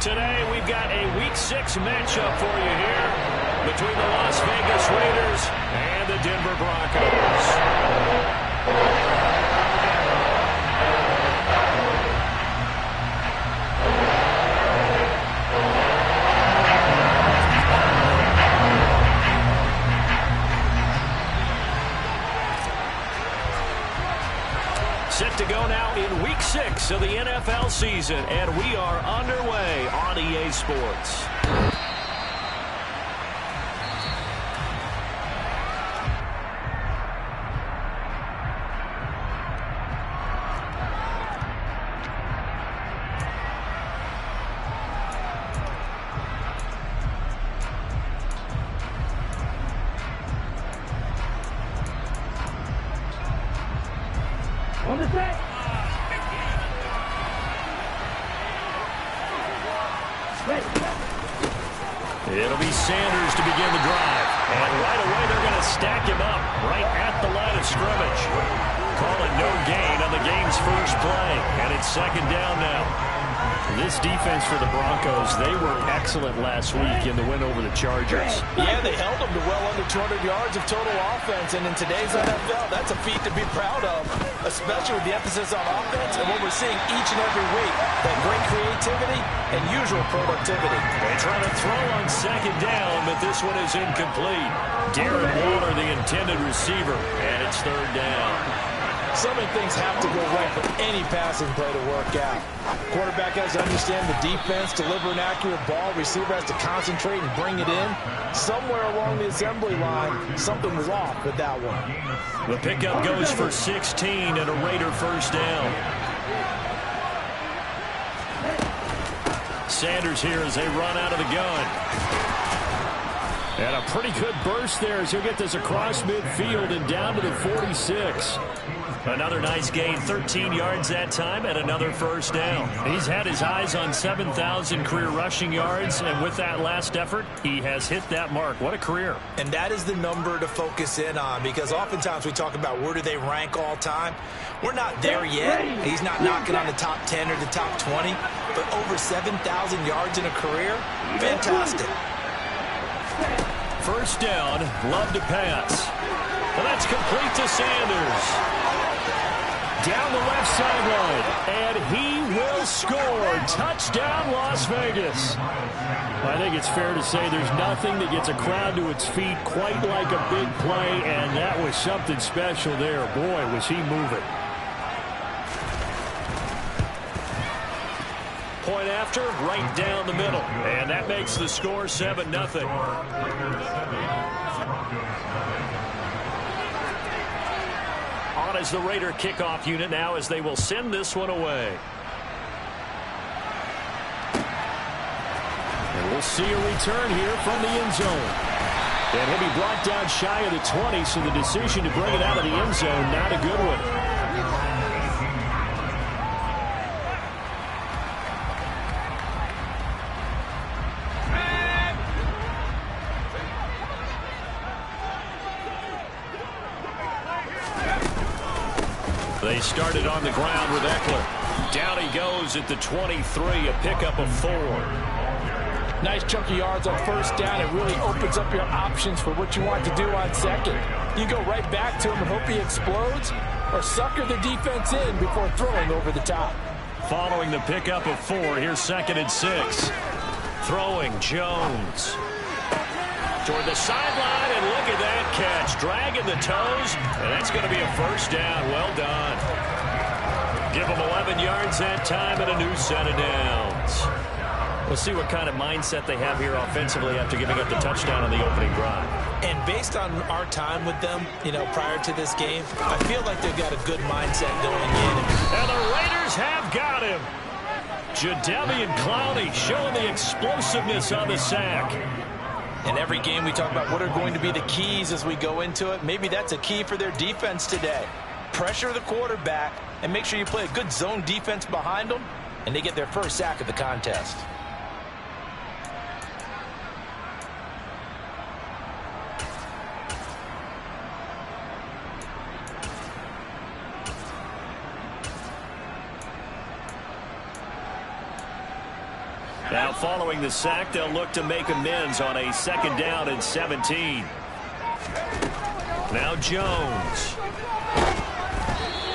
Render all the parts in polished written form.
Today, we've got a Week 6 matchup for you here between the Las Vegas Raiders and the Denver Broncos. Set to go now in Week 6 of the NFL season, and we are underway on EA Sports. It'll be Sanders to begin the drive. And right away, they're going to stack him up right at the line of scrimmage. Calling no gain on the game's first play. And it's second down now. This defense for the Broncos, they were excellent last week in the win over the Chargers. Yeah, they held them to well under 200 yards of total offense. And in today's NFL, that's a feat to be proud of, especially with the emphasis on offense and what we're seeing each and every week. That great creativity and usual productivity. They try to throw on second down, but this one is incomplete. Darren Waller, the intended receiver, and it's third down. So many things have to go right for any passing play to work out. Quarterback has to understand the defense, deliver an accurate ball. Receiver has to concentrate and bring it in. Somewhere along the assembly line, something was off with that one. The pickup goes for 16 and a Raider first down. Sanders here as they run out of the gun. And a pretty good burst there as he'll get this across midfield and down to the 46. Another nice gain, 13 yards that time, and another first down. He's had his eyes on 7,000 career rushing yards, and with that last effort, he has hit that mark. What a career. And that is the number to focus in on, because oftentimes we talk about where do they rank all time. We're not there yet. He's not knocking on the top 10 or the top 20, but over 7,000 yards in a career, fantastic. First down, love to pass. Well, that's complete to Sanders. Down the left sideline, and he will score. Touchdown, Las Vegas. I think it's fair to say there's nothing that gets a crowd to its feet quite like a big play, and that was something special there. Boy, was he moving. Point after, right down the middle. And that makes the score 7-0. On as the Raider kickoff unit now as they will send this one away. And we'll see a return here from the end zone. And he'll be brought down shy of the 20, so the decision to bring it out of the end zone, not a good one. They started on the ground with Eckler. Down he goes at the 23, a pickup of 4. Nice chunky yards on first down. It really opens up your options for what you want to do on second. You go right back to him and hope he explodes, or sucker the defense in before throwing over the top. Following the pickup of 4, here's second and 6. Throwing Jones. Toward the sideline, and look at that catch. Dragging the toes, and that's going to be a first down. Well done. Give them 11 yards that time and a new set of downs. We'll see what kind of mindset they have here offensively after giving up the touchdown on the opening drive. And based on our time with them, prior to this game, I feel like they've got a good mindset going in. And the Raiders have got him. Jadeveon Clowney showing the explosiveness on the sack. In every game we talk about what are going to be the keys as we go into it. Maybe that's a key for their defense today. Pressure the quarterback and make sure you play a good zone defense behind them, and they get their first sack of the contest. Now following the sack, they'll look to make amends on a 2nd down and 17. Now Jones.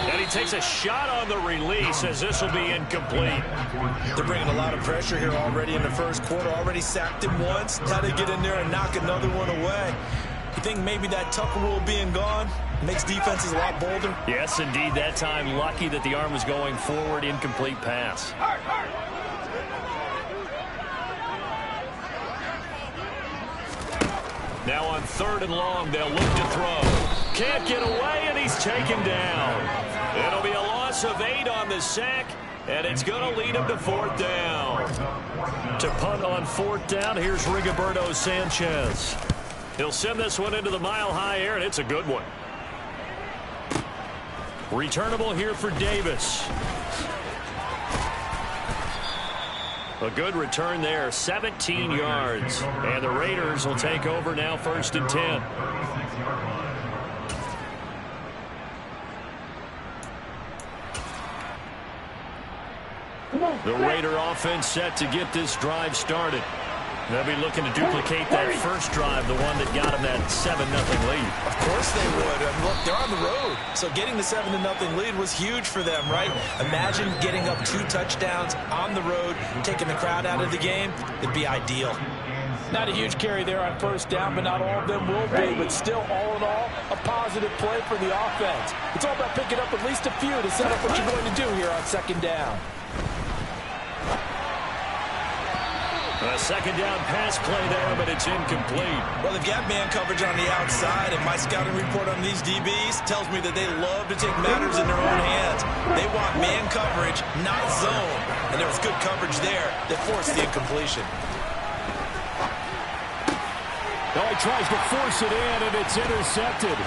And he takes a shot on the release as this will be incomplete. They're bringing a lot of pressure here already in the first quarter. Already sacked him once. Now they get in there and knock another one away. You think maybe that Tucker rule being gone makes defenses a lot bolder? Yes, indeed. That time, lucky that the arm was going forward. Incomplete pass. Now on 3rd and long, they'll look to throw. Can't get away, and he's taken down. It'll be a loss of 8 on the sack, and it's going to lead him to 4th down. To punt on 4th down, here's Rigoberto Sanchez. He'll send this one into the mile-high air, and it's a good one. Returnable here for Davis. A good return there, 17 yards. And the Raiders will take over now, 1st and 10. The Raider offense set to get this drive started. They'll be looking to duplicate that first drive, the one that got them that 7-0 lead. Of course they would. And look, they're on the road. So getting the 7-0 lead was huge for them, right? Imagine getting up 2 touchdowns on the road, taking the crowd out of the game. It'd be ideal. Not a huge carry there on 1st down, but not all of them will be. But still, all in all, a positive play for the offense. It's all about picking up at least a few to set up what you're going to do here on 2nd down. A 2nd down pass play there, but it's incomplete. Well, they've got man coverage on the outside, and my scouting report on these DBs tells me that they love to take matters in their own hands. They want man coverage, not zone. And there was good coverage there that forced the incompletion. Oh, he tries to force it in, and it's intercepted.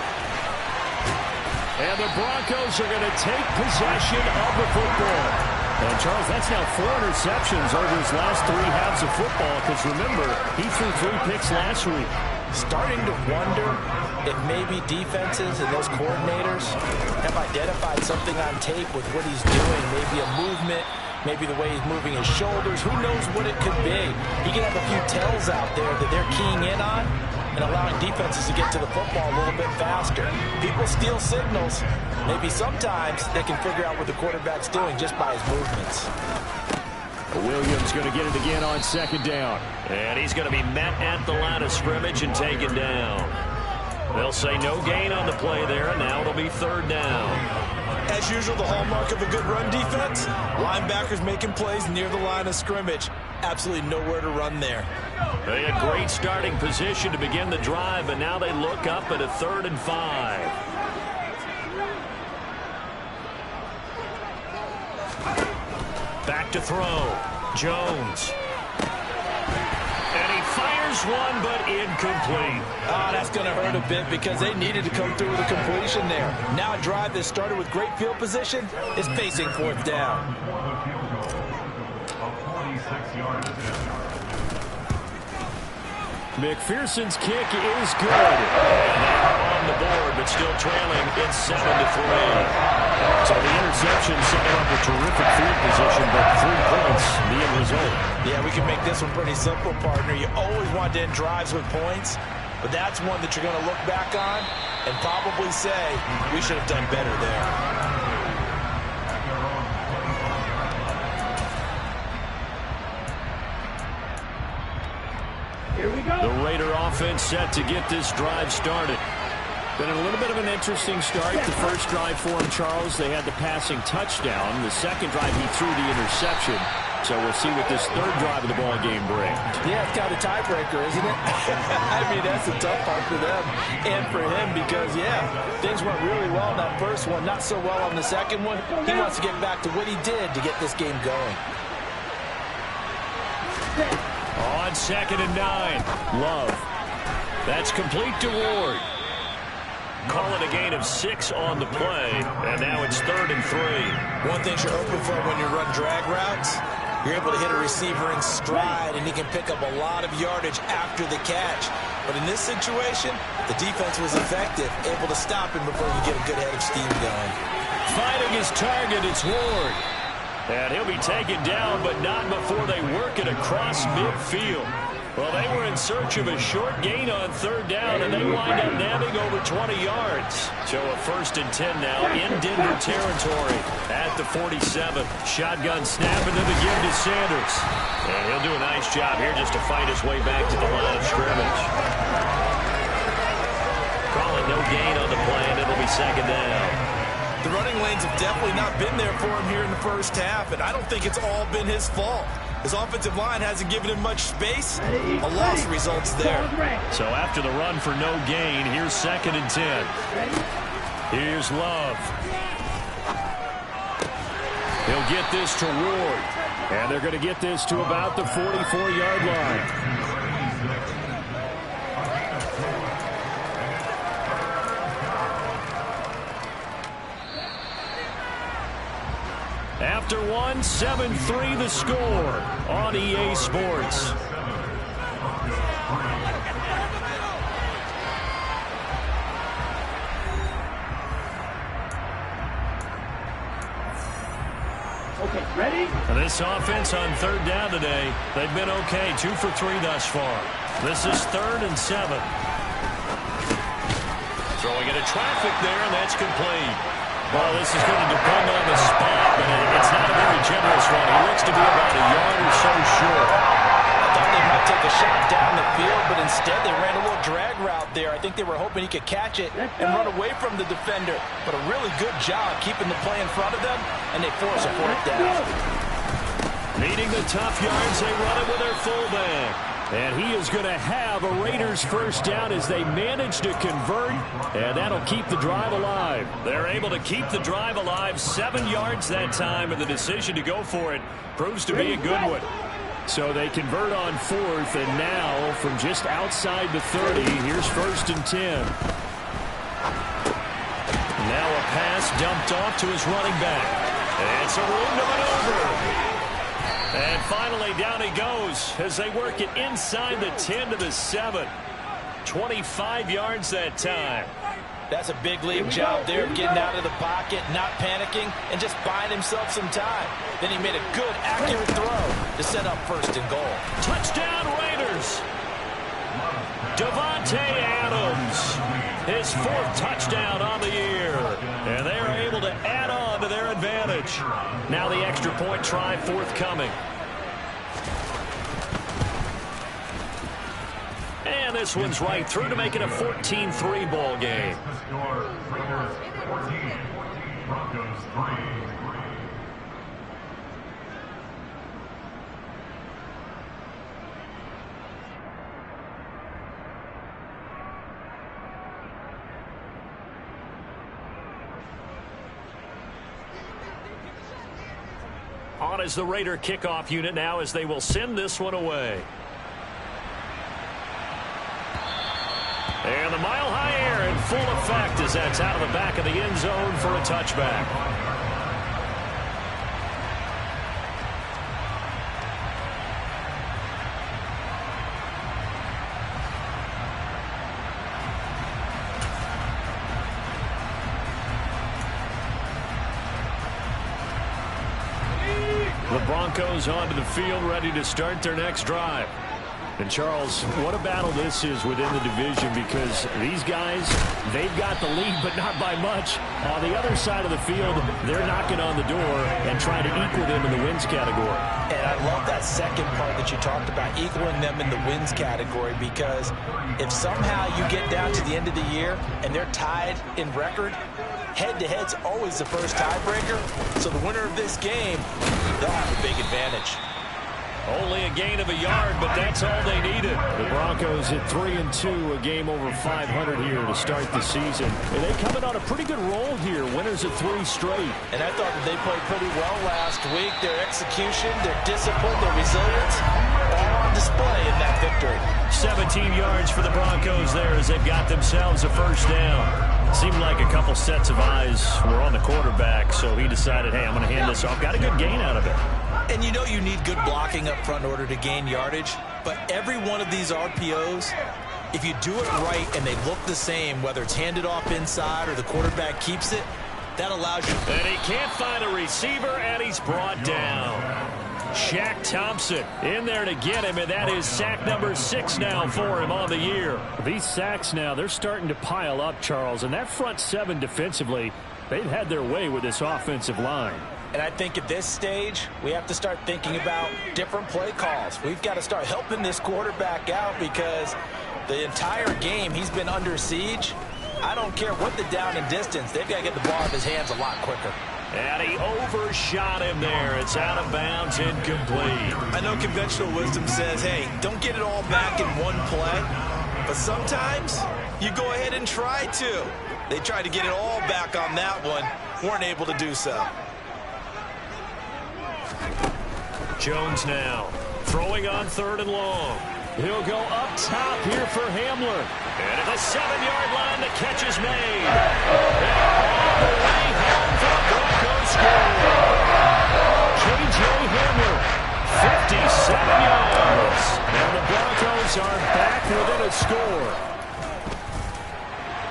And the Broncos are going to take possession of the football. And, Charles, that's now 4 interceptions over his last 3 halves of football, because, remember, he threw 3 picks last week. Starting to wonder if maybe defenses and those coordinators have identified something on tape with what he's doing, maybe a movement, maybe the way he's moving his shoulders. Who knows what it could be? He can have a few tells out there that they're keying in on and allowing defenses to get to the football a little bit faster. People steal signals. Maybe sometimes they can figure out what the quarterback's doing just by his movements. Williams going to get it again on 2nd down. And he's going to be met at the line of scrimmage and taken down. They'll say no gain on the play there, and now it'll be 3rd down. As usual, the hallmark of a good run defense, linebackers making plays near the line of scrimmage. Absolutely nowhere to run there. They had great starting position to begin the drive, but now they look up at a 3rd and 5. Back to throw. Jones. And he fires one, but incomplete. That's going to hurt a bit because they needed to come through with a completion there. Now a drive that started with great field position is facing 4th down. McPherson's kick is good. And on the board, but still trailing. It's 7-3. So the interception setting up a terrific field position, but 3 points, the end result. Yeah, we can make this one pretty simple, partner. You always want to end drives with points, but that's one that you're going to look back on and probably say, we should have done better there. The Raider offense set to get this drive started. Been a little bit of an interesting start. The first drive for him, Charles, they had the passing touchdown. The second drive, he threw the interception. So we'll see what this 3rd drive of the ball game brings. Yeah, it's kind of a tiebreaker, isn't it? I mean, that's a tough part for them and for him because, yeah, things went really well in that first one, not so well on the second one. He wants to get back to what he did to get this game going. On 2nd and 9. Love. That's complete to Ward. Call it a gain of 6 on the play, and now it's 3rd and 3. One thing you're open for when you run drag routes, you're able to hit a receiver in stride, and he can pick up a lot of yardage after the catch. But in this situation, the defense was effective, able to stop him before you get a good head of steam going. Finding his target, it's Ward. And he'll be taken down, but not before they work it across midfield. Well, they were in search of a short gain on third down, and they wind up nabbing over 20 yards. So a 1st and 10 now in Denver territory at the 47. Shotgun snap, and then the give to Sanders. And he'll do a nice job here just to fight his way back to the line of scrimmage. Calling no gain on the play, and it'll be 2nd down. The running lanes have definitely not been there for him here in the first half, and I don't think it's all been his fault. His offensive line hasn't given him much space. A loss results there. So after the run for no gain, here's 2nd and 10. Here's Love. He'll get this to Ward. And they're going to get this to about the 44-yard line. After one, 7-3 the score on EA Sports. Okay, ready? This offense on 3rd down today, they've been okay, 2 for 3 thus far. This is 3rd and 7. Throwing into traffic there, and that's complete. Well, this is going to depend on the spot, but it's not a very generous one. He looks to be about a yard or so short. I thought they might take a shot down the field, but instead they ran a little drag route there. I think they were hoping he could catch it and run away from the defender. But a really good job keeping the play in front of them, and they force a 4th down. Needing the tough yards, they run it with their fullback. And he is going to have a Raiders 1st down as they manage to convert, and that'll keep the drive alive. They're able to keep the drive alive, 7 yards that time, and the decision to go for it proves to be a good one. So they convert on 4th, and now from just outside the 30, here's 1st and 10. Now a pass dumped off to his running back. It's a room to maneuver. And finally, down he goes as they work it inside the 10 to the 7. 25 yards that time. That's a big league job there, getting out of the pocket, not panicking, and just buying himself some time. Then he made a good, accurate throw to set up 1st and goal. Touchdown, Raiders! Davante Adams, his 4th touchdown on the year. And they're able to add on to their advantage. Now the extra point try forthcoming. And this one's right through to make it a 14-3 ball game. On as the Raider kickoff unit now as they will send this one away. And the mile-high air in full effect as that's out of the back of the end zone for a touchback. The Broncos onto the field, ready to start their next drive. And, Charles, what a battle this is within the division because these guys, they've got the lead, but not by much. On the other side of the field, they're knocking on the door and trying to equal them in the wins category. And I love that second part that you talked about, equaling them in the wins category, because if somehow you get down to the end of the year and they're tied in record, head-to-head's always the first tiebreaker. So the winner of this game, they'll have a big advantage. Only a gain of a yard, but that's all they needed. The Broncos at 3-2, a game over 500 here to start the season. And they come in on a pretty good roll here, winners of 3 straight. And I thought that they played pretty well last week. Their execution, their discipline, their resilience, all on display in that victory. 17 yards for the Broncos there as they've got themselves a 1st down. Seemed like a couple sets of eyes were on the quarterback, so he decided, hey, I'm going to hand this off. Got a good gain out of it. And you know you need good blocking up front in order to gain yardage, but every one of these RPOs, if you do it right and they look the same, whether it's handed off inside or the quarterback keeps it, that allows you. And he can't find a receiver, and he's brought down. Shaq Thompson in there to get him, and that is sack number 6 now for him on the year. These sacks now, they're starting to pile up, Charles, and that front seven defensively, they've had their way with this offensive line. And I think at this stage, we have to start thinking about different play calls. We've got to start helping this quarterback out because the entire game he's been under siege. I don't care what the down and distance. They've got to get the ball out of his hands a lot quicker. And he overshot him there. It's out of bounds, incomplete. I know conventional wisdom says, hey, don't get it all back in one play. But sometimes you go ahead and try to. They tried to get it all back on that one. Weren't able to do so. Jones now throwing on 3rd and long. He'll go up top here for Hamler. And at the 7-yard line, the catch is made. And all the way home for the Broncos score. J.J. Hamler, 57 yards. and the Broncos are back within a score.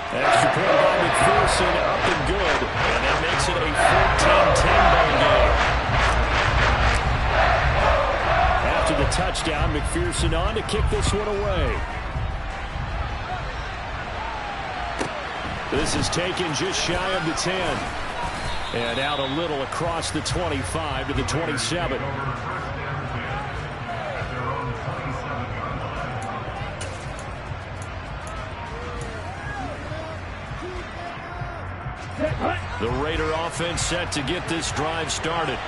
Extra point by McPherson, up and good. And that makes it a 14-10 ball game. After the touchdown, McPherson on to kick this one away. This is taken just shy of the 10. And out a little across the 25 to the 27. The Raider offense set to get this drive started.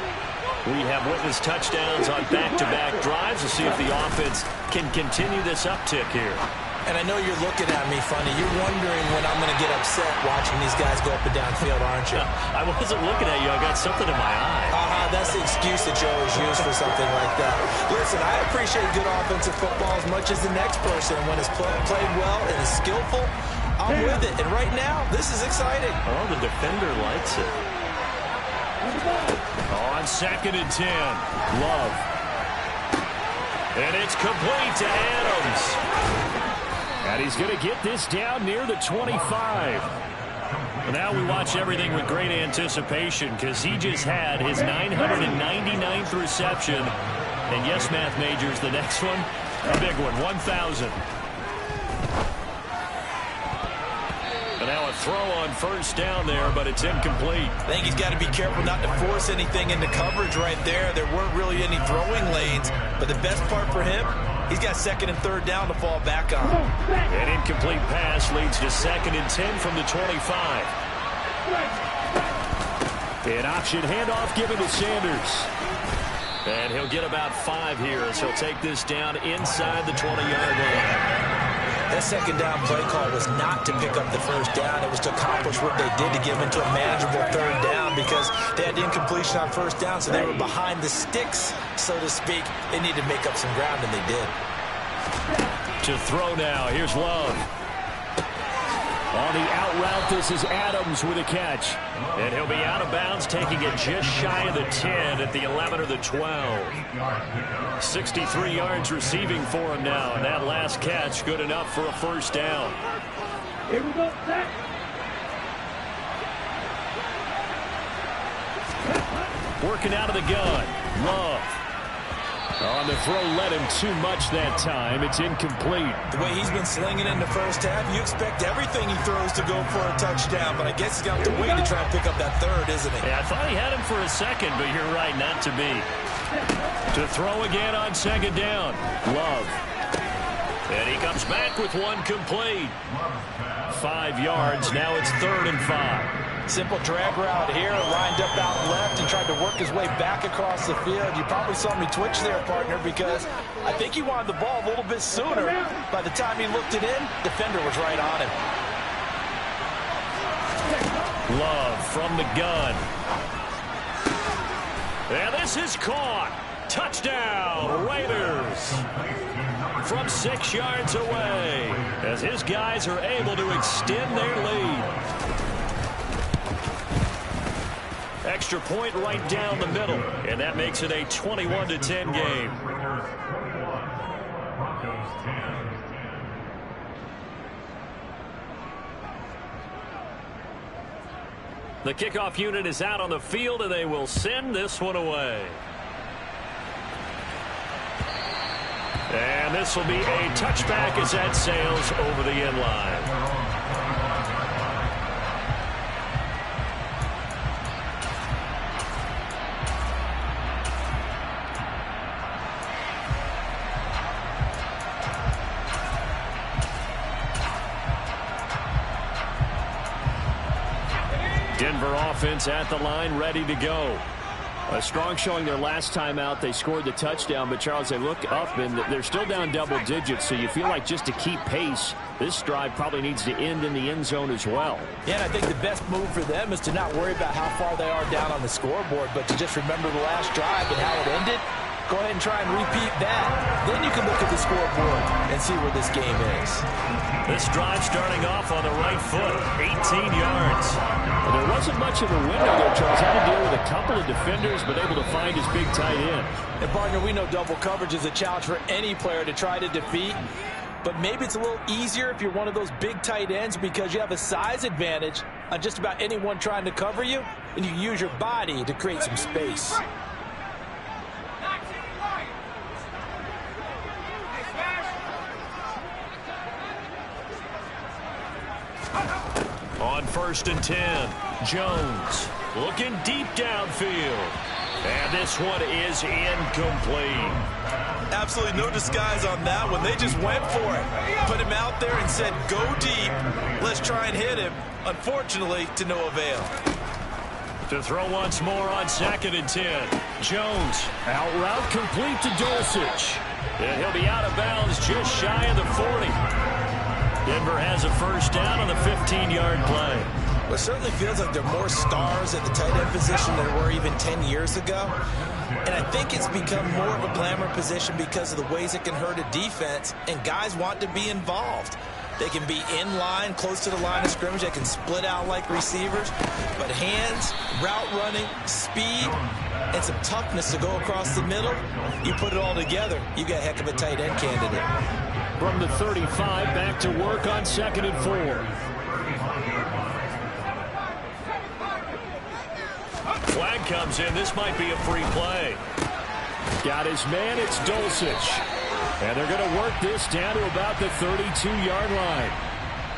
We have witnessed touchdowns on back-to-back drives. We'll see if the offense can continue this uptick here. And I know you're looking at me funny. You're wondering when I'm going to get upset watching these guys go up and down field, aren't you? I wasn't looking at you. I got something in my eye. That's the excuse that you always use for something like that. Listen, I appreciate good offensive football as much as the next person. When it's played well and is skillful, I'm with it. And right now, this is exciting. Oh, the defender likes it. On 2nd and 10, Love. And it's complete to Adams. And he's going to get this down near the 25. Well, now we watch everything with great anticipation because he just had his 999th reception. And yes, math majors, the next one, a big one, 1,000. And now a throw on 1st down there, but it's incomplete. I think he's got to be careful not to force anything into coverage right there. There weren't really any throwing lanes, but the best part for him, he's got 2nd and 3rd down to fall back on. An incomplete pass leads to 2nd and 10 from the 25. An option handoff given to Sanders. And he'll get about 5 here as he'll take this down inside the 20-yard line. That 2nd down play call was not to pick up the 1st down. It was to accomplish what they did to get them into a manageable 3rd down because they had incompletion on 1st down, so they were behind the sticks, so to speak. They needed to make up some ground, and they did. To throw now, here's Love. On the out route, this is Adams with a catch. And he'll be out of bounds, taking it just shy of the 10 at the 11 or the 12. 63 yards receiving for him now, and that last catch good enough for a 1st down. Here we go, set. Working out of the gun, Love. On the throw, led him too much that time. It's incomplete. The way he's been slinging in the 1st half, you expect everything he throws to go for a touchdown, but I guess he's got to wait to try and pick up that 3rd, isn't he? Yeah, I thought he had him for a second, but you're right, not to be. To throw again on 2nd down, Love. And he comes back with one complete. 5 yards, now it's 3rd and 5. Simple drag route here, lined up out left and tried to work his way back across the field. You probably saw me twitch there, partner, because I think he wanted the ball a little bit sooner. By the time he looked it in, defender was right on him. Love from the gun. And this is caught. Touchdown, Raiders. From 6 yards away, as his guys are able to extend their lead. Extra point right down the middle, and that makes it a 21-10 game. The kickoff unit is out on the field, and they will send this one away. And this will be a touchback as that sails over the end line. Denver offense at the line, ready to go. A strong showing their last time out. They scored the touchdown, but Charles, they look up and they're still down double digits, so you feel like just to keep pace, this drive probably needs to end in the end zone as well. Yeah, and I think the best move for them is to not worry about how far they are down on the scoreboard, but to just remember the last drive and how it ended. Go ahead and try and repeat that. Then you can look at the scoreboard and see where this game is. This drive starting off on the right foot, 18 yards. Well, there wasn't much of a window there, Charles. Had to deal with a couple of defenders, but able to find his big tight end. And, partner, we know double coverage is a challenge for any player to try to defeat. But maybe it's a little easier if you're one of those big tight ends because you have a size advantage on just about anyone trying to cover you, and you use your body to create some space. On 1st and 10, Jones looking deep downfield. And this one is incomplete. Absolutely no disguise on that one. They just went for it. Put him out there and said, go deep. Let's try and hit him. Unfortunately, to no avail. To throw once more on 2nd and 10. Jones. Out route complete to Dulcich. And he'll be out of bounds just shy of the 40. Denver has a first down on the 15-yard play. Well, it certainly feels like there are more stars at the tight end position than there were even 10 years ago. And I think it's become more of a glamour position because of the ways it can hurt a defense, and guys want to be involved. They can be in line, close to the line of scrimmage. They can split out like receivers. But hands, route running, speed, and some toughness to go across the middle, you put it all together, you got a heck of a tight end candidate. From the 35, back to work on 2nd and 4. Flag comes in. This might be a free play. Got his man. It's Dulcich. And they're going to work this down to about the 32-yard line.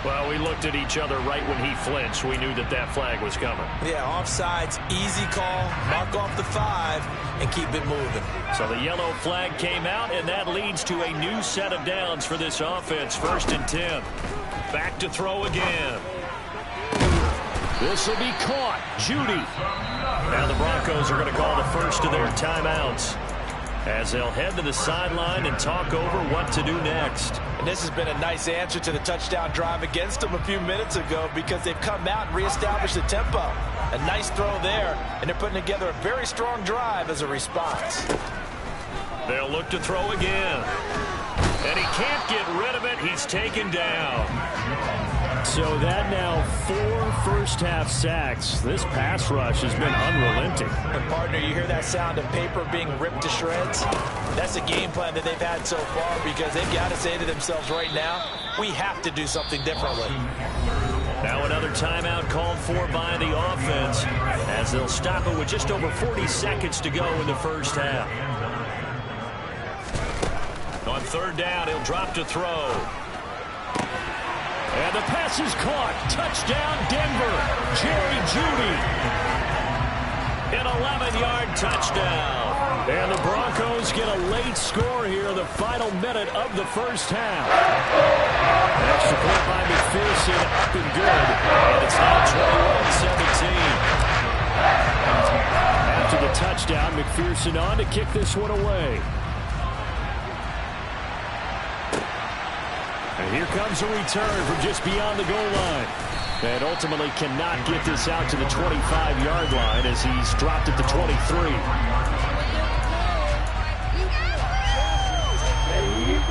Well, we looked at each other right when he flinched. We knew that that flag was coming. Yeah, offsides, easy call, mark off the 5, and keep it moving. So the yellow flag came out, and that leads to a new set of downs for this offense. 1st and 10. Back to throw again. This will be caught. Judy. Now the Broncos are going to call the first of their timeouts as they'll head to the sideline and talk over what to do next. And this has been a nice answer to the touchdown drive against them a few minutes ago because they've come out and reestablished the tempo. A nice throw there, and they're putting together a very strong drive as a response. They'll look to throw again. And he can't get rid of it. He's taken down. So that now 4 first-half sacks. This pass rush has been unrelenting. And, partner, you hear that sound of paper being ripped to shreds? That's the game plan that they've had so far because they've got to say to themselves right now, we have to do something differently. Now another timeout called for by the offense as they'll stop it with just over 40 seconds to go in the first half. On 3rd down, he'll drop to throw. And the pass is caught. Touchdown, Denver. Jerry Jeudy. An 11-yard touchdown. And the Broncos get a late score here in the final minute of the first half. Extra point by McPherson, up and good. And it's now 21-17. After the touchdown, McPherson on to kick this one away. And here comes a return from just beyond the goal line. And ultimately cannot get this out to the 25-yard line as he's dropped at the 23.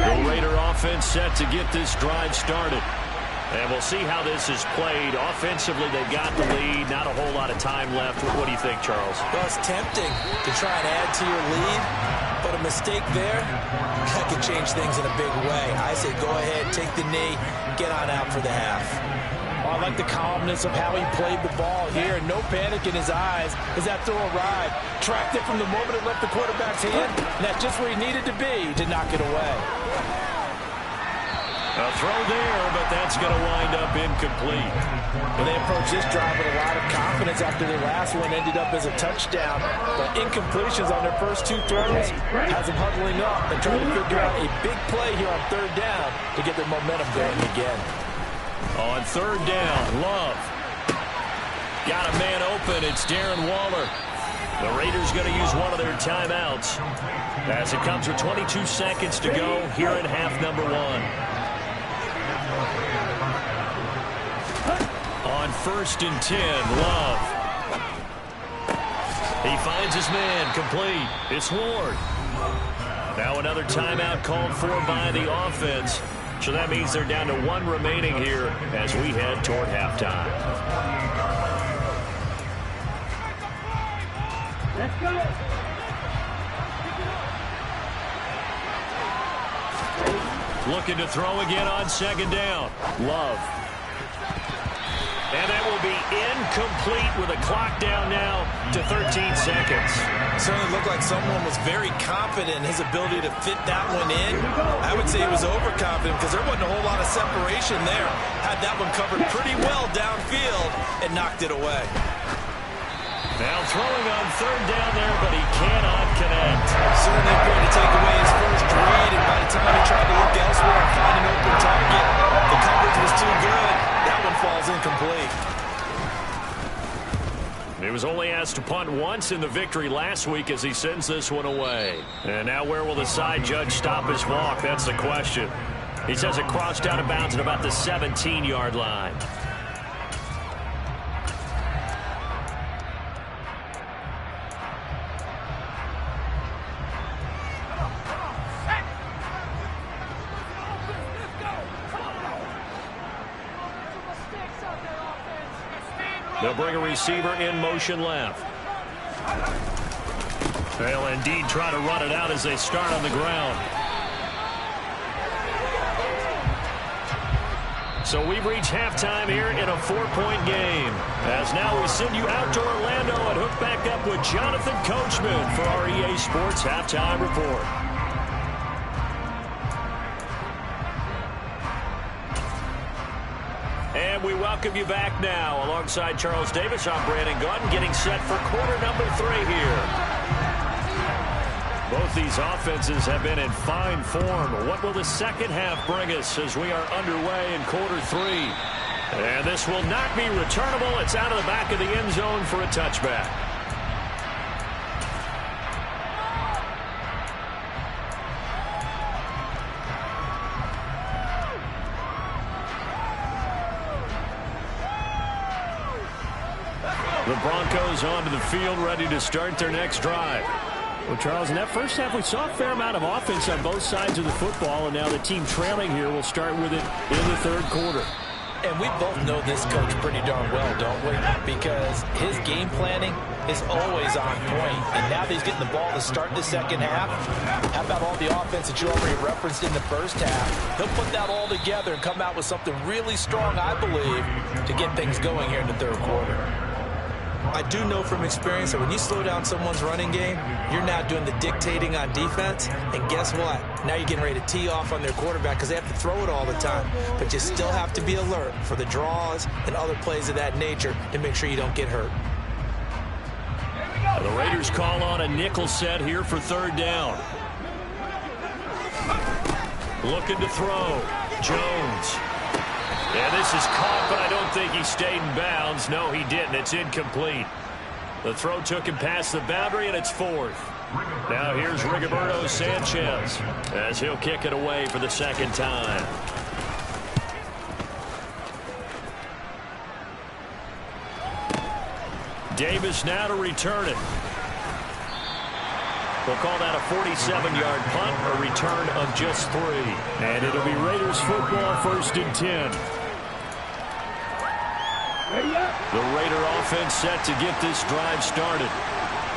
The Raider offense set to get this drive started. And we'll see how this is played. Offensively, they've got the lead. Not a whole lot of time left. What do you think, Charles? Well, it's tempting to try and add to your lead, but a mistake there, that could change things in a big way. I say go ahead, take the knee, get on out for the half. Well, I like the calmness of how he played the ball here. No panic in his eyes as that throw arrived. tracked it from the moment it left the quarterback's hand, and that's just where he needed to be to knock it away. A throw there, but that's going to wind up incomplete. Well, they approached this drive with a lot of confidence after their last one ended up as a touchdown. But incompletions on their first two throws has them huddling up and trying to figure out a big play here on third down to get their momentum going again. On third down, Love. Got a man open. It's Darren Waller. The Raiders going to use one of their timeouts as it comes with 22 seconds to go here in half number one. On 1st and 10, Love. He finds his man, complete. It's Ward. Now another timeout called for by the offense. So that means they're down to one remaining here as we head toward halftime. Let's go. Looking to throw again on second down. Love. And that will be incomplete with a clock down now to 13 seconds. Certainly looked like someone was very confident in his ability to fit that one in. I would say he was overconfident because there wasn't a whole lot of separation there. Had that one covered pretty well downfield and knocked it away. Now throwing on third down there, but he cannot connect. Certainly going to take away his first read, and by the time he tried to look elsewhere and find an open target, the coverage was too good. That one falls incomplete. He was only asked to punt once in the victory last week as he sends this one away. And now where will the side judge stop his walk? That's the question. He says it crossed out of bounds at about the 17-yard line. They'll bring a receiver in motion left. They'll indeed try to run it out as they start on the ground. So we've reached halftime here in a 4-point game. As now we send you out to Orlando and hook back up with Jonathan Coachman for our EA Sports Halftime Report. And we welcome you back now. Alongside Charles Davis, I'm Brandon Gunn, getting set for quarter number 3 here. Both these offenses have been in fine form. What will the second half bring us as we are underway in quarter 3? And this will not be returnable. It's out of the back of the end zone for a touchback. The Broncos onto the field, ready to start their next drive. Well, Charles, in that first half, we saw a fair amount of offense on both sides of the football, and now the team trailing here will start with it in the third quarter. And we both know this coach pretty darn well, don't we? Because his game planning is always on point. And now that he's getting the ball to start the second half, how about all the offense that you already referenced in the first half? He'll put that all together and come out with something really strong, I believe, to get things going here in the third quarter. I do know from experience that when you slow down someone's running game, you're now doing the dictating on defense. And guess what? Now you're getting ready to tee off on their quarterback because they have to throw it all the time. But you still have to be alert for the draws and other plays of that nature to make sure you don't get hurt. The Raiders call on a nickel set here for third down. Looking to throw. Jones. Yeah, this is caught, but I don't think he stayed in bounds. No, he didn't. It's incomplete. The throw took him past the boundary, and it's fourth. Now here's Rigoberto Sanchez as he'll kick it away for the second time. Davis now to return it. We'll call that a 47-yard punt, a return of just 3. And it'll be Raiders football, 1st and 10. The Raider offense set to get this drive started.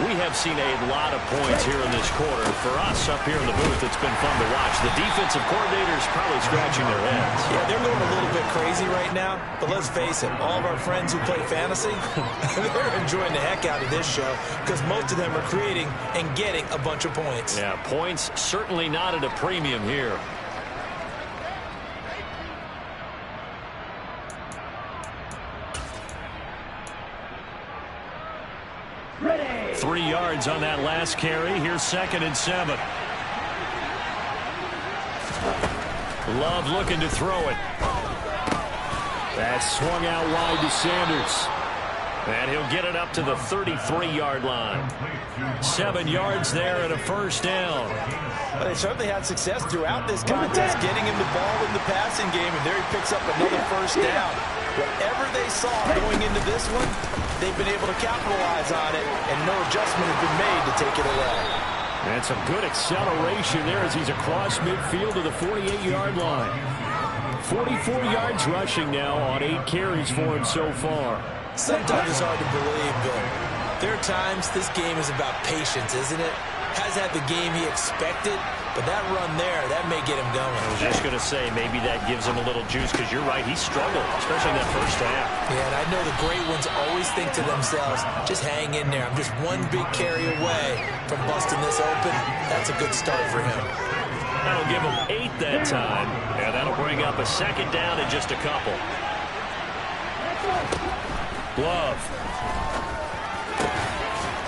We have seen a lot of points here in this quarter. For us up here in the booth, it's been fun to watch. The defensive coordinators probably scratching their heads. Yeah, they're going a little bit crazy right now. But let's face it, all of our friends who play fantasy, they're enjoying the heck out of this show because most of them are creating and getting a bunch of points. Yeah, points certainly not at a premium here. Ready. 3 yards on that last carry. Here's 2nd and 7. Love looking to throw it. That swung out wide to Sanders. And he'll get it up to the 33-yard line. 7 yards there and a first down. Well, they certainly had success throughout this contest, getting him the ball in the passing game, and there he picks up another first down. Whatever they saw going into this one, they've been able to capitalize on it, and no adjustment has been made to take it away. And some good acceleration there as he's across midfield to the 48-yard line. 44 yards rushing now on 8 carries for him so far. Sometimes it's hard to believe, but there are times this game is about patience, isn't it? Has had the game he expected, but that run there, that may get him going. I was just going to say, maybe that gives him a little juice because you're right, he struggled, especially in that first half. Yeah, and I know the great ones always think to themselves, just hang in there. I'm just one big carry away from busting this open. That's a good start for him. That'll give him 8 that time, and that'll bring up a 2nd down in just a couple. Love.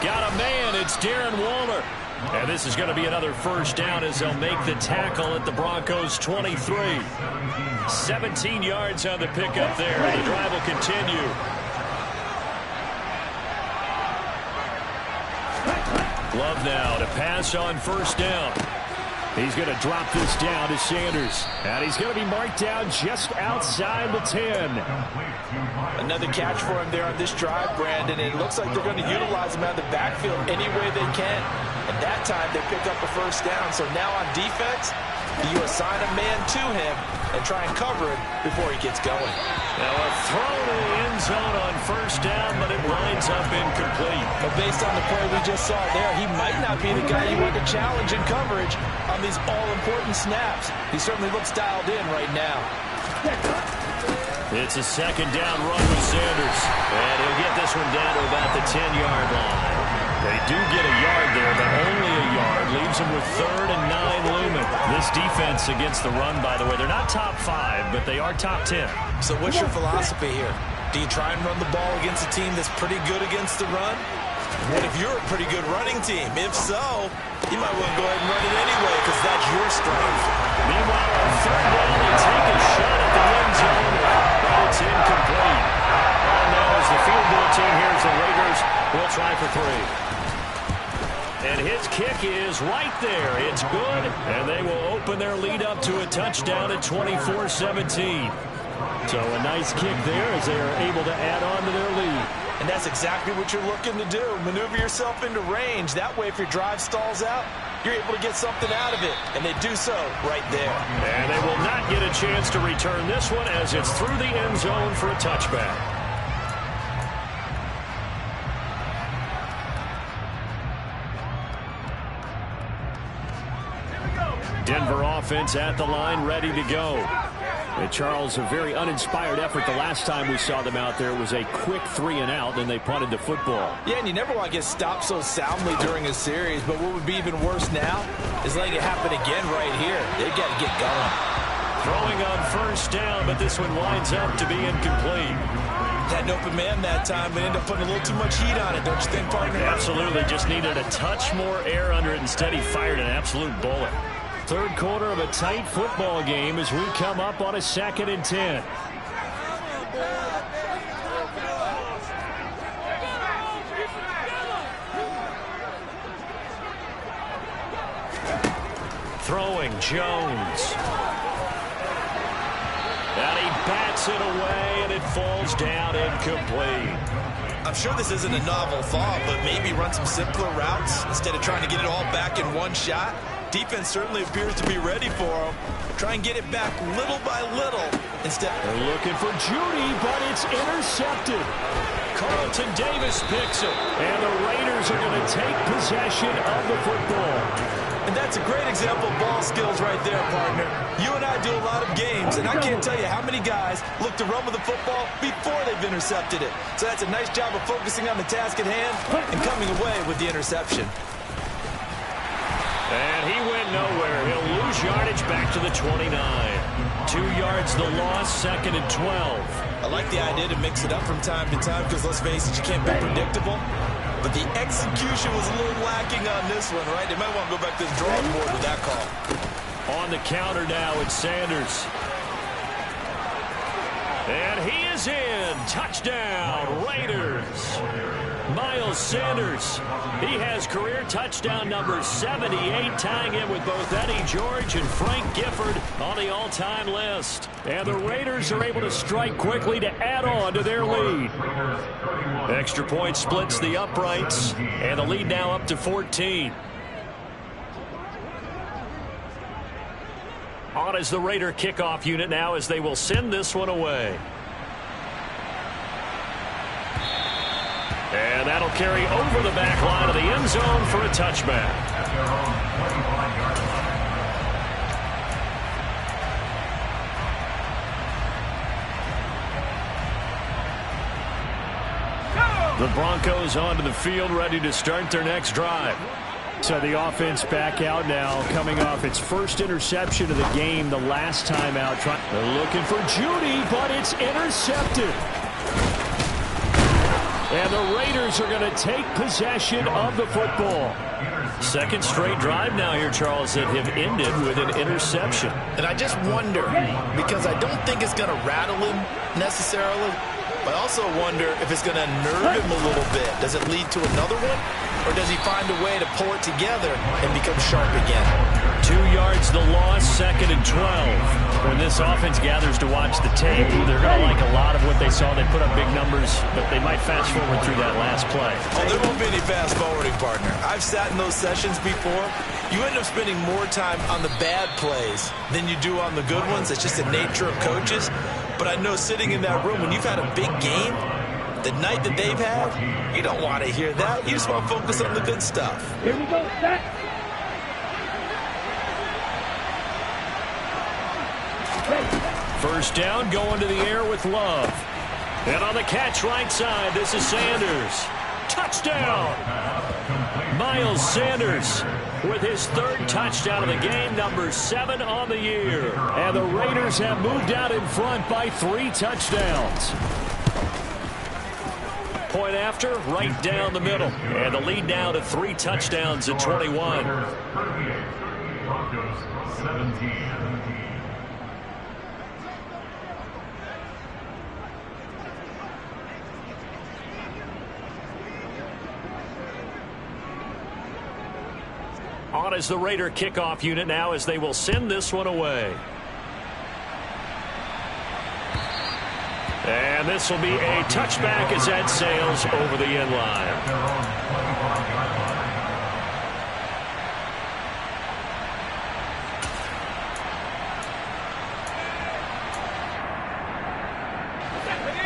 Got a man, it's Darren Waller. And this is going to be another first down as they'll make the tackle at the Broncos' 23. 17 yards on the pickup there. The drive will continue. Love now to pass on first down. He's going to drop this down to Sanders. And he's going to be marked down just outside the 10. Another catch for him there on this drive, Brandon. And it looks like they're going to utilize him out of the backfield any way they can. And that time they pick up a first down. So now on defense, you assign a man to him and try and cover it before he gets going. Now a throw to the end zone on first down, but it winds up incomplete. But based on the play we just saw there, he might not be the guy you want to challenge in coverage on these all-important snaps. He certainly looks dialed in right now. It's a 2nd down run with Sanders. And he'll get this one down to about the 10-yard line. They do get a yard there, but only a yard. Leaves them with 3rd and 9 looming. This defense against the run, by the way, they're not top 5, but they are top 10. So what's your philosophy here? Do you try and run the ball against a team that's pretty good against the run? What if you're a pretty good running team? If so, you might want to go ahead and run it anyway because that's your strength. Meanwhile, on 3rd down, they take a shot at the end zone, but it's incomplete. And now as the field goal team here as the Raiders will try for 3. And his kick is right there. It's good, and they will open their lead up to a touchdown at 24-17. So a nice kick there as they are able to add on to their lead. And that's exactly what you're looking to do. Maneuver yourself into range. That way, if your drive stalls out, you're able to get something out of it. And they do so right there. And they will not get a chance to return this one as it's through the end zone for a touchback. Denver offense at the line, ready to go. And Charles, a very uninspired effort the last time we saw them out there. It was a quick 3 and out, and they punted the football. Yeah, and you never want to get stopped so soundly during a series, but what would be even worse now is letting it happen again right here. They've got to get going. Throwing on first down, but this one winds up to be incomplete. Had an open man that time, but ended up putting a little too much heat on it, don't you think, partner? Absolutely, just needed a touch more air under it. Instead, he fired an absolute bullet. 3rd quarter of a tight football game as we come up on a 2nd and 10. Throwing Jones. And he bats it away, and it falls down incomplete. I'm sure this isn't a novel thought, but maybe run some simpler routes instead of trying to get it all back in one shot. Defense certainly appears to be ready for him. Try and get it back little by little instead. They're looking for Judy, but it's intercepted. Carlton Davis picks it. And the Raiders are going to take possession of the football. And that's a great example of ball skills right there, partner. You and I do a lot of games, and I can't tell you how many guys look to run with the football before they've intercepted it. So that's a nice job of focusing on the task at hand and coming away with the interception. And he went nowhere. He'll lose yardage back to the 29. 2 yards the loss, 2nd and 12. I like the idea to mix it up from time to time because, let's face it, you can't be predictable. But the execution was a little lacking on this one, right? They might want to go back to the drawing board with that call. On the counter now, it's Sanders. And he is in. Touchdown, Raiders. Miles Sanders. He has career touchdown number 78, tying in with both Eddie George and Frank Gifford on the all-time list. And the Raiders are able to strike quickly to add on to their lead. Extra point splits the uprights, and the lead now up to 14. On is the Raider kickoff unit now as they will send this one away. And that'll carry over the back line of the end zone for a touchback. The Broncos onto the field, ready to start their next drive. So the offense back out now, coming off its first interception of the game the last time out. They're looking for Judy, but it's intercepted. And the Raiders are going to take possession of the football. Second straight drive now here, Charles, that have ended with an interception. And I just wonder, because I don't think it's going to rattle him necessarily, but I also wonder if it's going to nerve him a little bit. Does it lead to another one? Or does he find a way to pull it together and become sharp again? 2 yards the loss, 2nd and 12. When this offense gathers to watch the tape, they're going to like a lot of what they saw. They put up big numbers, but they might fast forward through that last play. Oh, there won't be any fast forwarding, partner. I've sat in those sessions before. You end up spending more time on the bad plays than you do on the good ones. It's just the nature of coaches. But I know sitting in that room, when you've had a big game, the night that they've had, you don't want to hear that. You just want to focus on the good stuff. Here we go, set. First down, going to the air with Love. And on the catch right side, this is Sanders. Touchdown! Miles Sanders with his 3rd touchdown of the game, number 7 on the year. And the Raiders have moved out in front by 3 touchdowns. Point after, right down the middle. And the lead now to 3 touchdowns at 21. Broncos 17. On is the Raider kickoff unit now as they will send this one away. And this will be a touchback as that sails over the end line.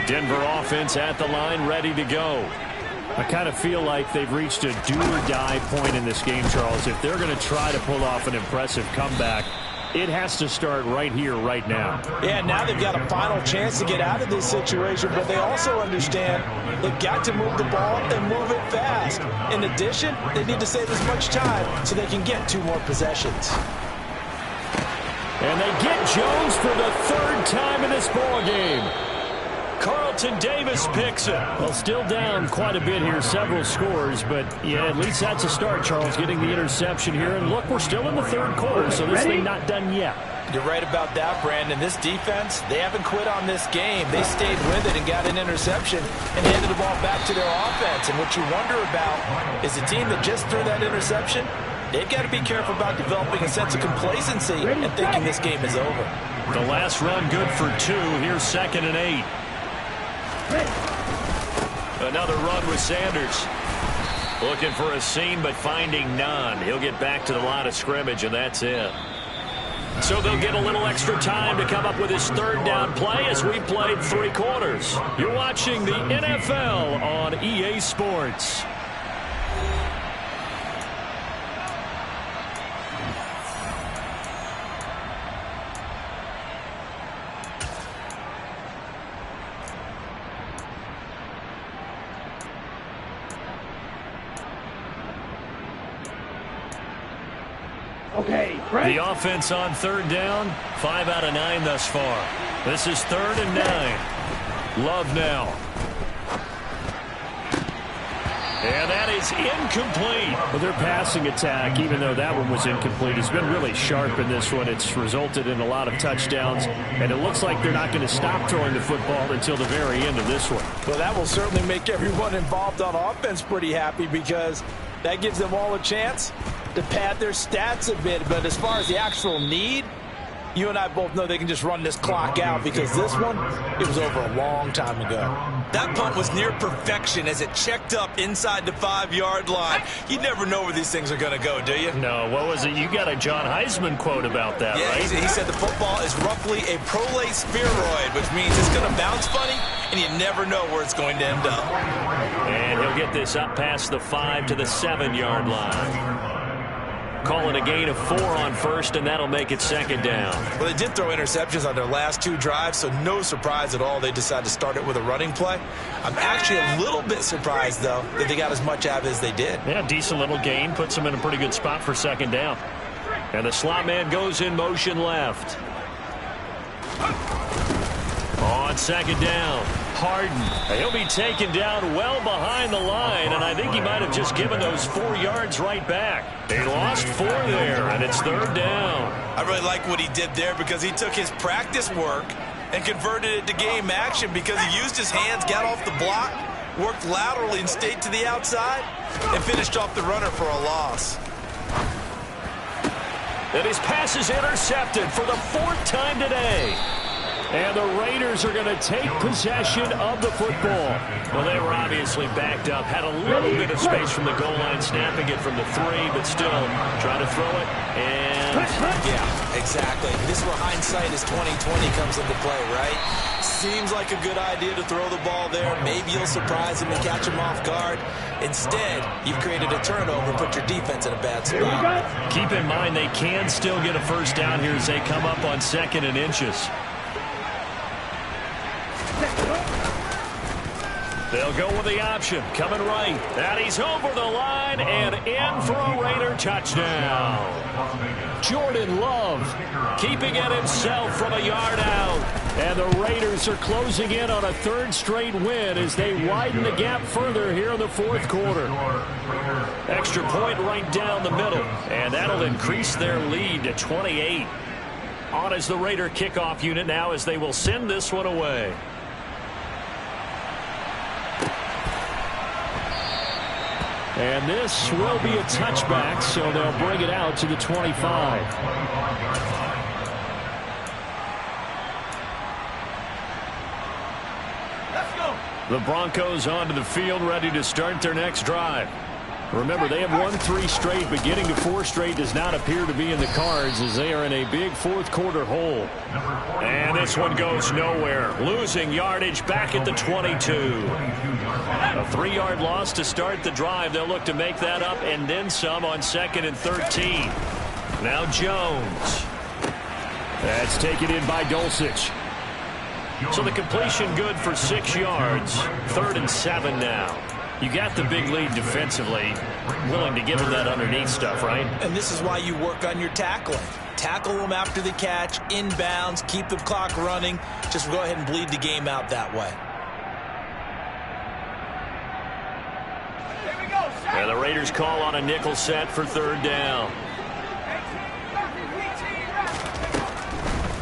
Denver offense at the line, ready to go. I kind of feel like they've reached a do-or-die point in this game, Charles. If they're going to try to pull off an impressive comeback, it has to start right here, right now. Yeah, now they've got a final chance to get out of this situation, but they also understand they've got to move the ball and move it fast. In addition, they need to save as much time so they can get 2 more possessions. And they get Jones for the 3rd time in this ball game. Carlton Davis picks it. Well, still down quite a bit here, several scores, but yeah, at least that's a start, Charles, getting the interception here. And look, we're still in the 3rd quarter, so this thing not done yet. You're right about that, Brandon. This defense, they haven't quit on this game. They stayed with it and got an interception and handed the ball back to their offense. And what you wonder about is the team that just threw that interception, they've got to be careful about developing a sense of complacency and thinking this game is over. The last run good for 2. Here's 2nd and 8. Another run with Sanders. Looking for a seam, but finding none. He'll get back to the line of scrimmage, and that's it. So they'll get a little extra time to come up with his third down play as we played 3 quarters. You're watching the NFL on EA Sports. Okay, Frank. The offense on third down, 5 out of 9 thus far. This is 3rd and 9. Love now. And that is incomplete. Well, their passing attack, even though that one was incomplete, has been really sharp in this one. It's resulted in a lot of touchdowns, and it looks like they're not going to stop throwing the football until the very end of this one. Well, that will certainly make everyone involved on offense pretty happy because that gives them all a chance to pad their stats a bit. But as far as the actual need, you and I both know they can just run this clock out because this one, it was over a long time ago. That punt was near perfection as it checked up inside the 5-yard line. You never know where these things are going to go, do you? No, what was it? You got a John Heisman quote about that, yeah, right? He said the football is roughly a prolate spheroid, which means it's going to bounce funny, and you never know where it's going to end up. And he'll get this up past the 5 to the 7-yard line. Calling a gain of 4 on first, and that'll make it 2nd down. Well, they did throw interceptions on their last 2 drives, so no surprise at all they decided to start it with a running play. I'm actually a little bit surprised, though, that they got as much out of it as they did. Yeah, decent little gain. Puts them in a pretty good spot for 2nd down. And the slot man goes in motion left. On 2nd down, Harden. He'll be taken down well behind the line, and I think he might have just given those 4 yards right back. They lost 4 there, and it's 3rd down. I really like what he did there because he took his practice work and converted it to game action because he used his hands, got off the block, worked laterally and stayed to the outside, and finished off the runner for a loss. And his pass is intercepted for the 4th time today. And the Raiders are going to take possession of the football. Well, they were obviously backed up, had a little bit of space from the goal line, snapping it from the 3, but still trying to throw it. And yeah, exactly. This is where hindsight is 20/20 comes into play, right? Seems like a good idea to throw the ball there. Maybe you'll surprise him and catch him off guard. Instead, you've created a turnover and put your defense in a bad spot. Keep in mind they can still get a 1st down here as they come up on 2nd and inches. They'll go with the option, coming right. And he's over the line and in for a Raider touchdown. Jordan Love keeping it himself from a yard out. And the Raiders are closing in on a 3rd straight win as they widen the gap further here in the 4th quarter. Extra point right down the middle, and that'll increase their lead to 28. On as the Raider kickoff unit now as they will send this one away. And this will be a touchback, so they'll bring it out to the 25. Let's go. The Broncos onto the field, ready to start their next drive. Remember, they have won 3 straight, but getting to 4 straight does not appear to be in the cards as they are in a big 4th quarter hole. And this one goes nowhere. Losing yardage back at the 22. A 3-yard loss to start the drive. They'll look to make that up and then some on 2nd and 13. Now Jones. That's taken in by Dulcich. So the completion good for 6 yards. 3rd and 7 now. You got the big lead defensively. Willing to give them that underneath stuff, right? And this is why you work on your tackling. Tackle them after the catch, inbounds, keep the clock running. Just go ahead and bleed the game out that way. Here we go, Shaq. And the Raiders call on a nickel set for 3rd down.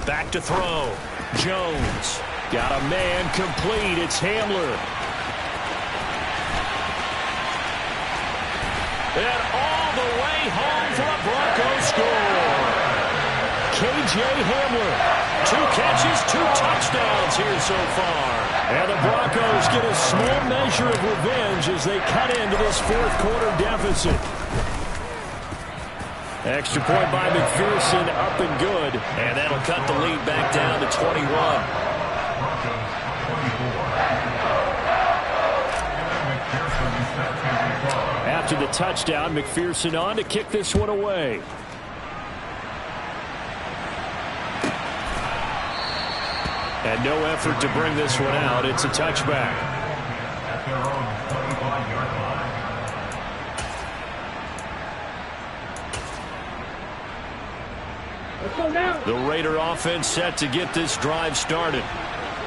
Back to throw. Jones. Got a man complete. It's Hamler. And all the way home for a Broncos score. K.J. Hamler. 2 catches, 2 touchdowns here so far. And the Broncos get a small measure of revenge as they cut into this 4th quarter deficit. Extra point by McPherson, up and good. And that'll cut the lead back down to 21. After the touchdown, McPherson on to kick this one away. And no effort to bring this one out. It's a touchback. The Raider offense set to get this drive started.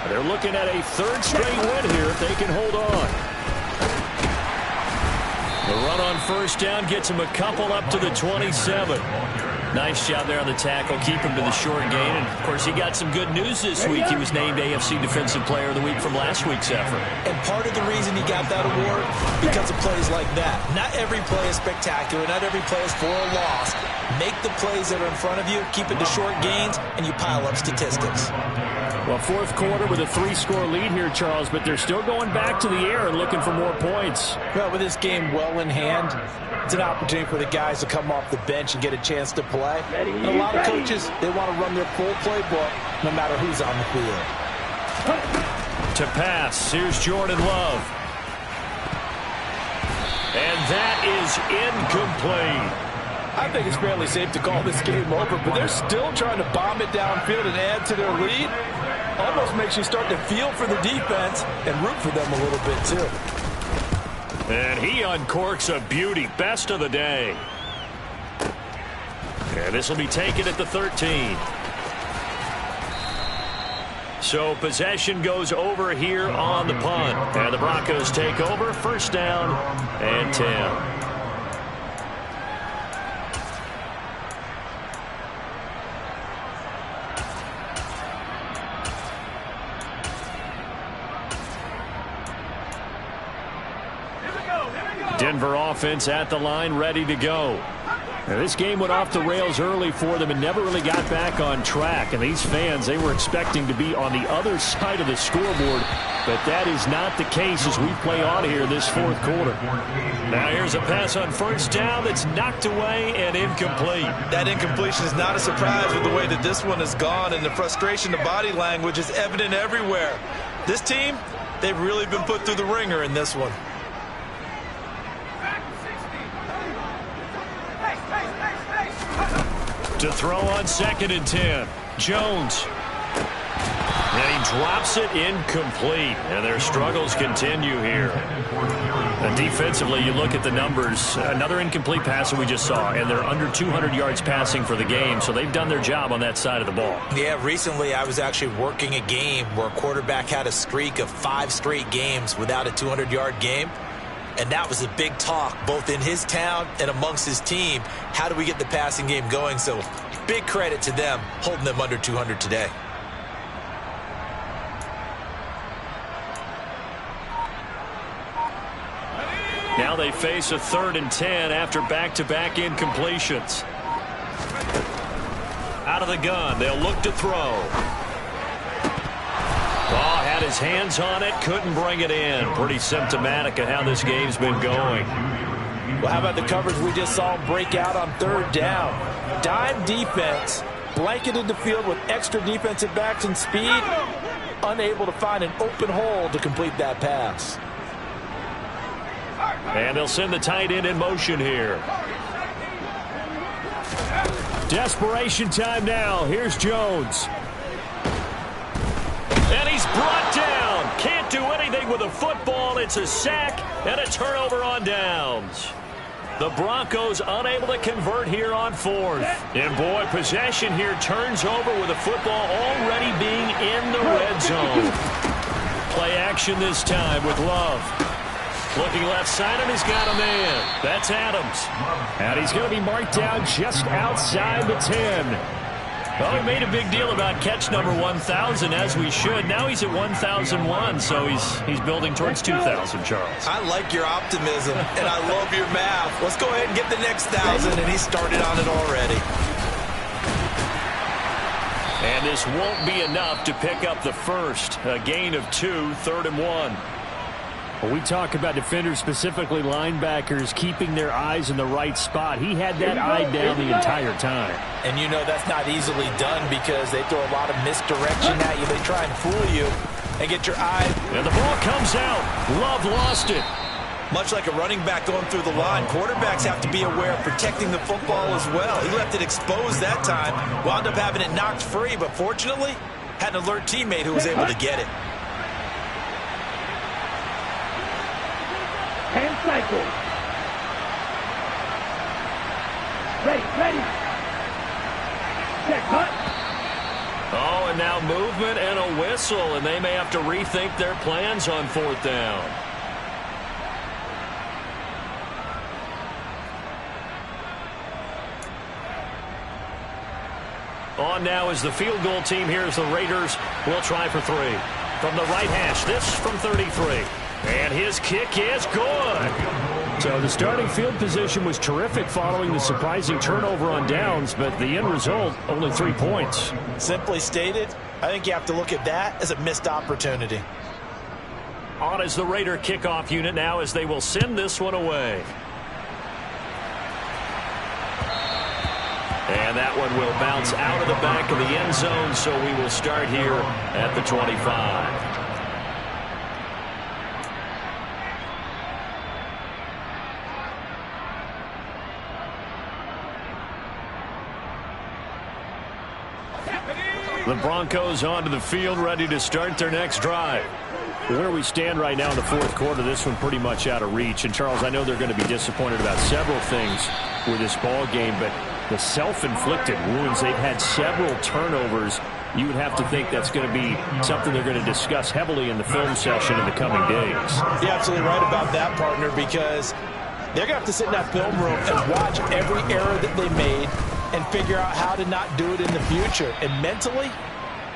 They're looking at a third straight win here if they can hold on. The run on first down gets him a couple up to the 27. Nice job there on the tackle. Keep him to the short gain. And, of course, he got some good news this week. He was named AFC Defensive Player of the Week from last week's effort. And part of the reason he got that award, because of plays like that. Not every play is spectacular. Not every play is for a loss. Make the plays that are in front of you, keep it to short gains, and you pile up statistics. Well, fourth quarter with a 3-score lead here, Charles, but they're still going back to the air and looking for more points. Well, with this game well in hand, it's an opportunity for the guys to come off the bench and get a chance to play. And a lot of coaches, they want to run their full playbook no matter who's on the field. To pass, here's Jordan Love. And that is incomplete. I think it's fairly safe to call this game over, but they're still trying to bomb it downfield and add to their lead. Almost makes you start to feel for the defense and root for them a little bit, too. And he uncorks a beauty. Best of the day. And this will be taken at the 13. So possession goes over here on the punt. And the Broncos take over. First down and 10. Denver offense at the line, ready to go. Now, this game went off the rails early for them and never really got back on track. And these fans, they were expecting to be on the other side of the scoreboard. But that is not the case as we play on here this fourth quarter. Now here's a pass on first down that's knocked away and incomplete. That incompletion is not a surprise with the way that this one has gone, and the frustration, the body language is evident everywhere. This team, they've really been put through the ringer in this one. To throw on 2nd and 10. Jones. And he drops it incomplete. And their struggles continue here. And defensively, you look at the numbers. Another incomplete pass that we just saw. And they're under 200 yards passing for the game. So they've done their job on that side of the ball. Yeah, recently I was actually working a game where a quarterback had a streak of 5 straight games without a 200-yard game. And that was a big talk, both in his town and amongst his team. How do we get the passing game going? So big credit to them, holding them under 200 today. Now they face a 3rd and 10 after back-to-back incompletions. Out of the gun, they'll look to throw. Oh, had his hands on it, couldn't bring it in. Pretty symptomatic of how this game's been going. Well, how about the coverage we just saw him break out on 3rd down? Dime defense, blanketed the field with extra defensive backs and speed, unable to find an open hole to complete that pass. And they'll send the tight end in motion here. Desperation time now. Here's Jones. And he's brought down. Can't do anything with a football. It's a sack and a turnover on downs. The Broncos unable to convert here on 4th. And boy, possession here turns over with the football already being in the red zone. Play action this time with Love. Looking left side, and he's got a man. That's Adams. And he's going to be marked down just outside the 10. Well, we made a big deal about catch number 1,000, as we should. Now he's at 1,001, so he's building towards 2,000, Charles. I like your optimism, and I love your math. Let's go ahead and get the next 1,000, and he started on it already. And this won't be enough to pick up the first. A gain of 2, 3rd and 1. When we talk about defenders, specifically linebackers, keeping their eyes in the right spot, he had that eye down the entire time. And you know that's not easily done because they throw a lot of misdirection at you. They try and fool you and get your eye. And the ball comes out. Love lost it. Much like a running back going through the line, quarterbacks have to be aware of protecting the football as well. He left it exposed that time, wound up having it knocked free, but fortunately, had an alert teammate who was able to get it. Hand cycle. Ready. Check, cut. Oh, and now movement and a whistle, and they may have to rethink their plans on 4th down. On now is the field goal team. Here's the Raiders. Will try for 3. From the right hash, this from 33. And his kick is good. So the starting field position was terrific following the surprising turnover on downs, but the end result, only 3 points. Simply stated, I think you have to look at that as a missed opportunity. On is the Raider kickoff unit now as they will send this one away. And that one will bounce out of the back of the end zone, so we will start here at the 25. The Broncos onto the field, ready to start their next drive. Where we stand right now in the 4th quarter, this one pretty much out of reach. And, Charles, I know they're going to be disappointed about several things with this ball game, but the self-inflicted wounds, they've had several turnovers. You would have to think that's going to be something they're going to discuss heavily in the film session in the coming days. You're absolutely right about that, partner, because they're going to have to sit in that film room and watch every error that they made and figure out how to not do it in the future. And mentally,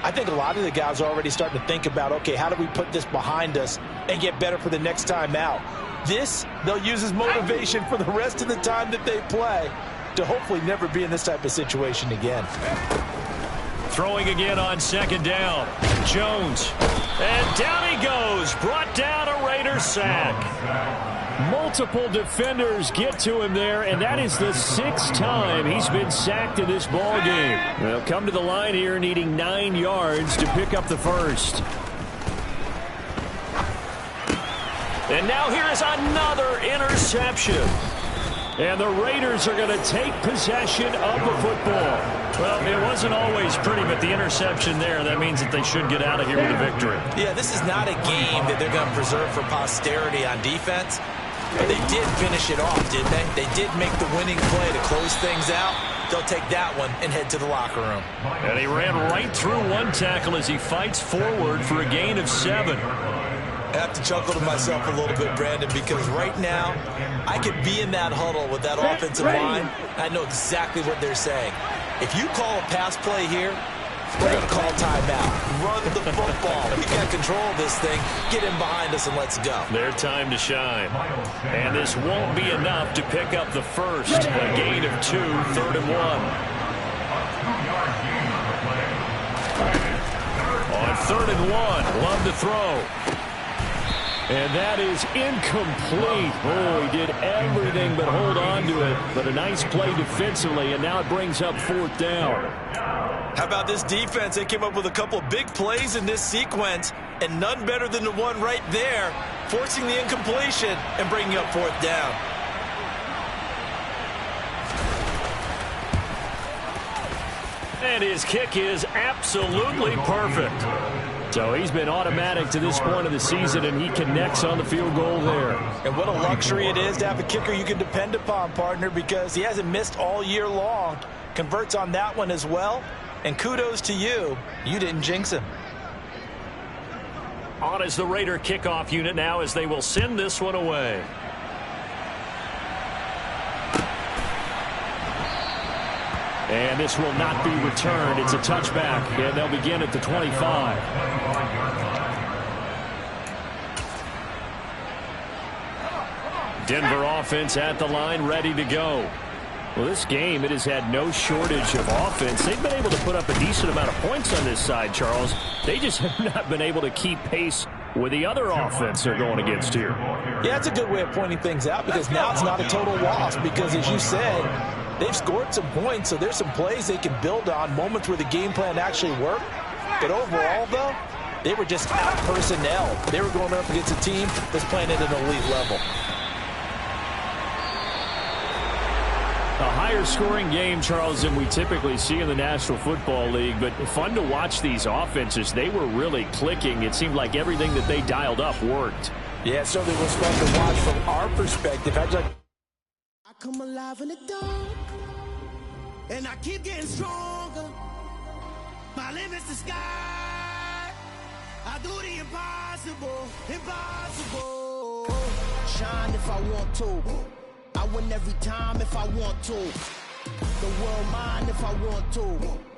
I think a lot of the guys are already starting to think about, okay, how do we put this behind us and get better for the next time out? This, they'll use as motivation for the rest of the time that they play to hopefully never be in this type of situation again. Throwing again on 2nd down. Jones. And down he goes. Brought down a Raider sack. Multiple defenders get to him there, and that is the 6th time he's been sacked in this ball game. They'll come to the line here needing 9 yards to pick up the first. And now here is another interception. And the Raiders are going to take possession of the football. Well, it wasn't always pretty, but the interception there, that means that they should get out of here with a victory. Yeah, this is not a game that they're going to preserve for posterity on defense. But they did finish it off, didn't they? They did make the winning play to close things out. They'll take that one and head to the locker room. And he ran right through one tackle as he fights forward for a gain of 7. I have to chuckle to myself a little bit, Brandon, because right now I could be in that huddle with that offensive line. I know exactly what they're saying. If you call a pass play here, we're going to call timeout. Run the football. We got control of this thing. Get in behind us and let's go. Their time to shine. And this won't be enough to pick up the first. A gain of 2, 3rd and 1. On 3rd and 1, Love to throw. And that is incomplete. Oh, he did everything but hold on to it. But a nice play defensively, and now it brings up 4th down. How about this defense? They came up with a couple of big plays in this sequence, and none better than the one right there, forcing the incompletion and bringing up 4th down. And his kick is absolutely perfect. So he's been automatic to this point of the season, and he connects on the field goal there. And what a luxury it is to have a kicker you can depend upon, partner, because he hasn't missed all year long. Converts on that one as well. And kudos to you. You didn't jinx him. On is the Raider kickoff unit now as they will send this one away. And this will not be returned. It's a touchback, and they'll begin at the 25. Denver offense at the line, ready to go. Well, this game, it has had no shortage of offense. They've been able to put up a decent amount of points on this side, Charles. They just have not been able to keep pace with the other offense they're going against here. Yeah, that's a good way of pointing things out because now it's not a total loss because, as you said, they've scored some points, so there's some plays they can build on, moments where the game plan actually worked. But overall, though, they were just out personnel. They were going up against a team that's playing at an elite level. A higher scoring game, Charles, than we typically see in the National Football League, but fun to watch these offenses. They were really clicking. It seemed like everything that they dialed up worked. Yeah, it certainly was fun to watch from our perspective. I come alive in the dark, and I keep getting stronger. My limit's the sky. I do the impossible, impossible. Shine if I want to. I win every time if I want to. The world mine if I want to.